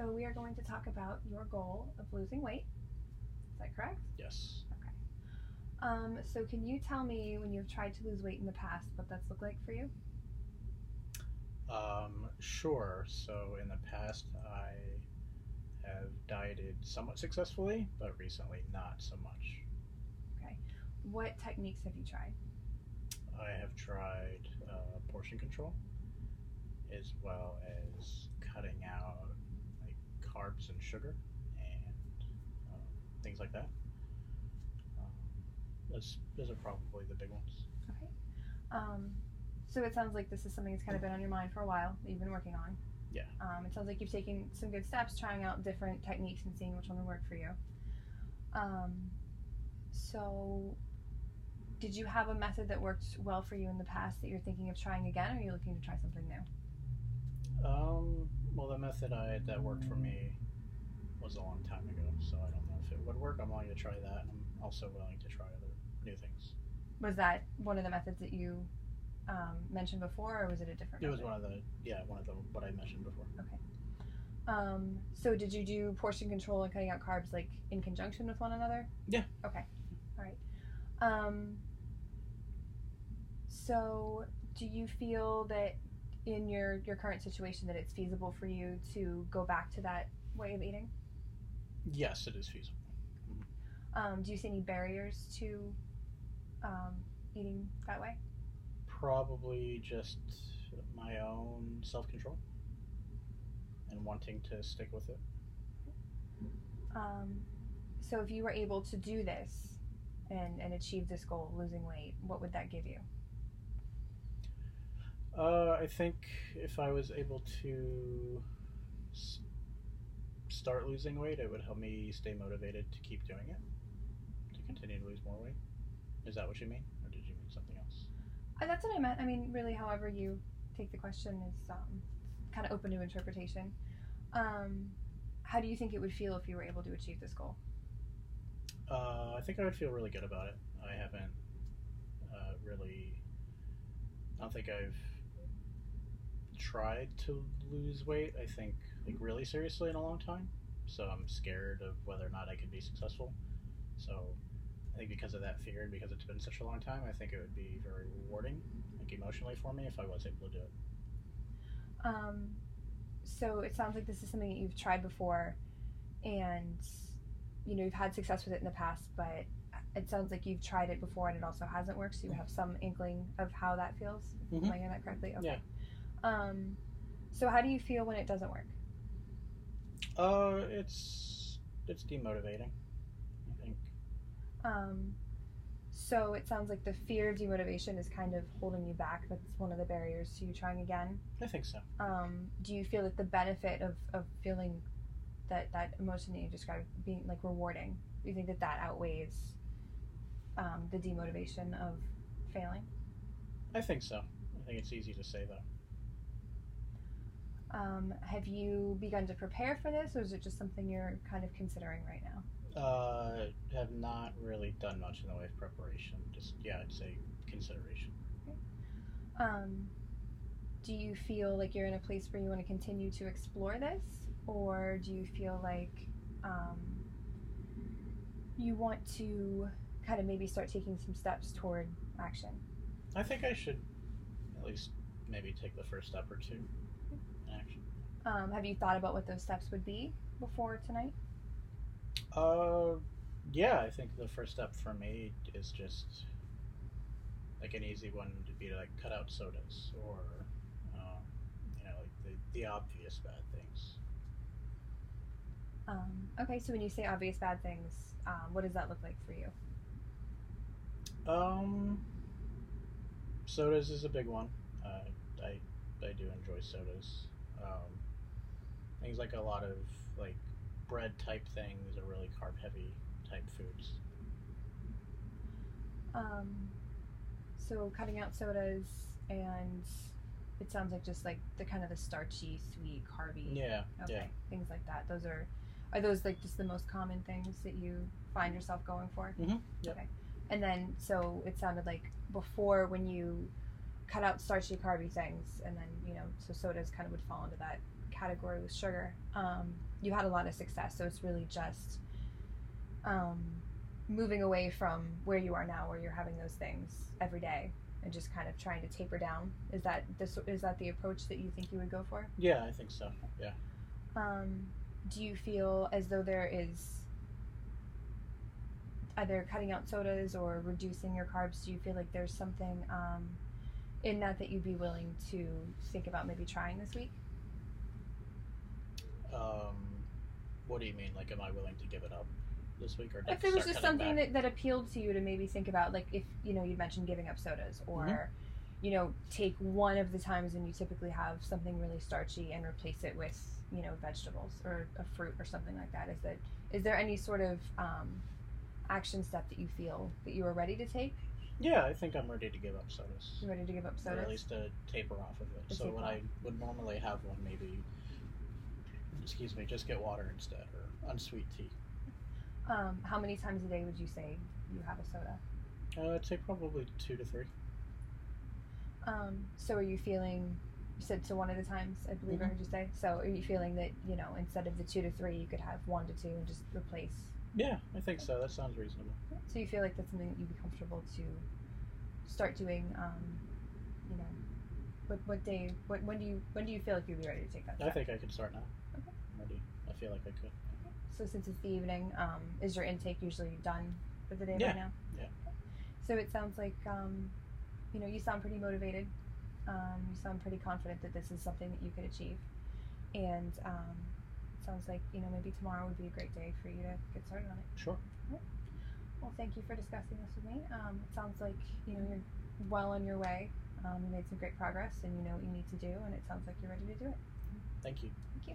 So we are going to talk about your goal of losing weight. Is that correct? Yes. Okay. So can you tell me, when you've tried to lose weight in the past, what that's looked like for you? Sure. So in the past, I have dieted somewhat successfully, but recently not so much. Okay. What techniques have you tried? I have tried portion control as well as cutting out like carbs and sugar and um, things like that. Um, those are probably the big ones. Okay. Um, so it sounds like this is something that's kind of been on your mind for a while, that you've been working on. Yeah. It sounds like you've taken some good steps, trying out different techniques and seeing which one will work for you. Um, so did you have a method that worked well for you in the past that you're thinking of trying again, or are you looking to try something new? Well, the method that worked for me was a long time ago, so I don't know if it would work. I'm willing to try that, and I'm also willing to try other new things. Was that one of the methods that you mentioned before, or was it a different It method? was one of the what I mentioned before. Okay. So did you do portion control and cutting out carbs like in conjunction with one another? Yeah. Okay. All right. So do you feel that in your current situation that it's feasible for you to go back to that way of eating? Yes, it is feasible. Do you see any barriers to eating that way? Probably just my own self-control and wanting to stick with it. So if you were able to do this and achieve this goal of losing weight, what would that give you? I think if I was able to start losing weight, it would help me stay motivated to keep doing it, to continue to lose more weight. Is that what you mean, or did you mean something else? That's what I meant. I mean, really, however you take the question is kind of open to interpretation. How do you think it would feel if you were able to achieve this goal? I think I would feel really good about it. I haven't really. I don't think I've tried to lose weight. I think like really seriously in a long time. So I'm scared of whether or not I can be successful. So I think because of that fear and because it's been such a long time, I think it would be very rewarding, like emotionally for me, if I was able to do it. So it sounds like this is something that you've tried before, and you've had success with it in the past, but it sounds like you've tried it before and it also hasn't worked. So you have some inkling of how that feels. Mm-hmm. Am I hearing that correctly? Okay. Yeah. So how do you feel when it doesn't work? It's demotivating, I think. So it sounds like the fear of demotivation is kind of holding you back. That's one of the barriers to you trying again. I think so. Do you feel that the benefit of feeling that emotion that you described being like rewarding, do you think that outweighs the demotivation of failing? I think so. I think it's easy to say though. Have you begun to prepare for this, or is it just something you're kind of considering right now? Have not really done much in the way of preparation. Just I'd say consideration. Okay. Do you feel like you're in a place where you want to continue to explore this, or do you feel like you want to kind of maybe start taking some steps toward action? I think I should at least maybe take the first step or two in action. Have you thought about what those steps would be before tonight? Yeah, I think the first step for me is just like an easy one to be to like cut out sodas or like the obvious bad things. Okay, so when you say obvious bad things, what does that look like for you? Sodas is a big one. I do enjoy sodas. Things like a lot of like bread type things or really carb heavy type foods. So cutting out sodas, and it sounds like just like the kind of the starchy, sweet, carby. Yeah. Okay. Yeah. Things like that. Are those like just the most common things that you find yourself going for? Mm-hmm. Yep. Okay. And then so it sounded like before when you cut out starchy, carby things, and then so sodas kind of would fall into that category with sugar, you had a lot of success. So it's really just moving away from where you are now, where you're having those things every day, and just kind of trying to taper down. Is that the approach that you think you would go for? Yeah, I think so. Yeah. Do you feel as though there is either cutting out sodas or reducing your carbs? Do you feel like there's something in that you'd be willing to think about maybe trying this week? What do you mean? Like, am I willing to give it up this week, or If there was just something that appealed to you to maybe think about, like if you'd mentioned giving up sodas, or take one of the times when you typically have something really starchy and replace it with vegetables or a fruit or something like that. Is there any sort of action step that you feel that you are ready to take? Yeah, I think I'm ready to give up sodas. You're ready to give up sodas? Or at least to taper off of it. So when I would normally have one, maybe, just get water instead, or unsweet tea. How many times a day would you say you have a soda? I'd say probably 2 to 3. So are you feeling, you said to one at a time, I believe I heard you say, so are you feeling that, instead of the 2 to 3, you could have 1 to 2 and just replace? Yeah, I think so. That sounds reasonable. So you feel like that's something that you'd be comfortable to start doing, when do you feel like you'd be ready to take that step? I think I could start now. Okay. I'm ready. I feel like I could. So since it's the evening, is your intake usually done for the day by now? Yeah. So it sounds like, you sound pretty motivated. You sound pretty confident that this is something that you could achieve. And it sounds like, maybe tomorrow would be a great day for you to get started on it. Sure. Right. Well, thank you for discussing this with me. It sounds like, you're well on your way. You made some great progress and you know what you need to do, and it sounds like you're ready to do it. Thank you. Thank you.